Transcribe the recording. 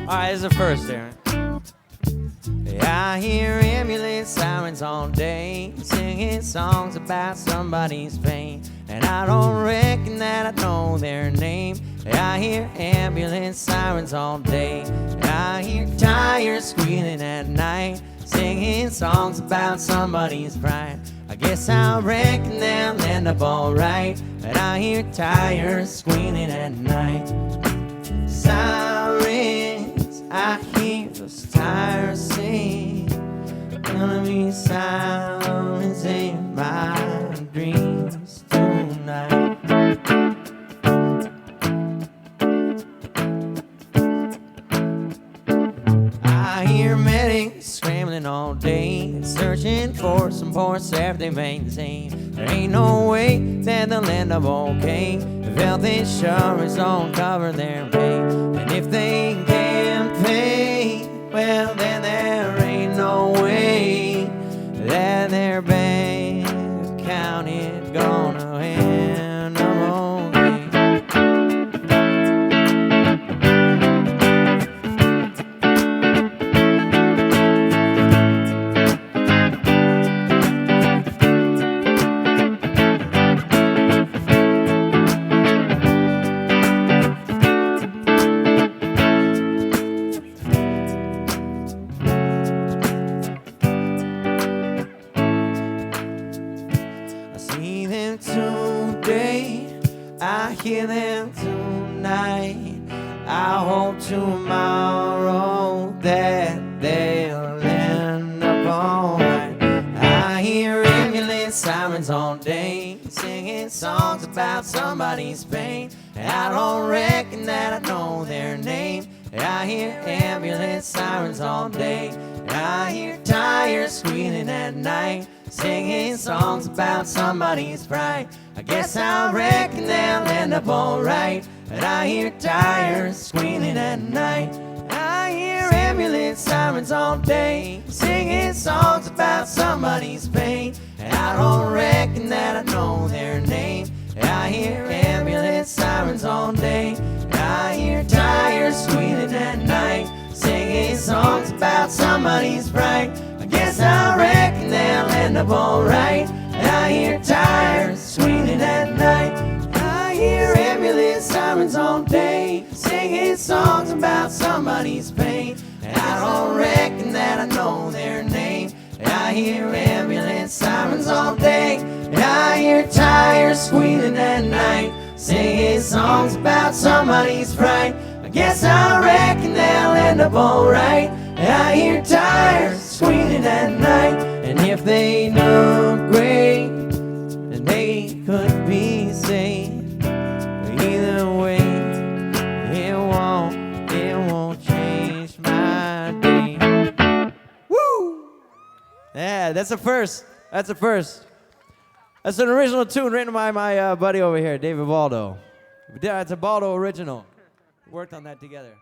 Alright, this is the first, Aaron. I hear ambulance sirens all day, singing songs about somebody's pain, and I don't reckon that I know their name. I hear ambulance sirens all day, I hear tires squealing at night, singing songs about somebody's pride. I guess I reckon they'll end up alright, but I hear tires squealing at night. Sirens, I hear those tires sing, gonna be silence in my dreams tonight. I hear medics scrambling all day, searching for some poor self they maintain. There ain't no way that they'll end up okay if health insurance don't cover their pay. And if they can't pay, well then there ain't no way that their bank account is gonna end up okay. Today, I hear them tonight. I hope tomorrow that they'll end up alright. I hear ambulance sirens all day, singing songs about somebody's pain. I don't reckon that I know their name. I hear ambulance sirens all day, I hear tires squealing at night, singing songs about somebody's pride. I guess I reckon they'll end up alright, but I hear tires squealing at night. I hear ambulance sirens all day, singing songs about somebody's pain. And I don't reckon that I know their name. I hear ambulance sirens all day, I hear tires squealing at night, singing songs about somebody's pride. I guess I reckon they'll end up alright. I hear tires squealing at night. I hear ambulance sirens all day, singing songs about somebody's pain. And I don't reckon that I know their name. I hear ambulance sirens all day, and I hear tires squealing at night, singing songs about somebody's pride. I guess I reckon they'll end up alright. I hear tires squealing at night, and if they look great, then they could be saved. But either way, it won't change my day. Woo! Yeah, that's a first. That's a first. That's an original tune written by my buddy over here, David Baldo. Yeah, it's a Baldo original. We worked on that together.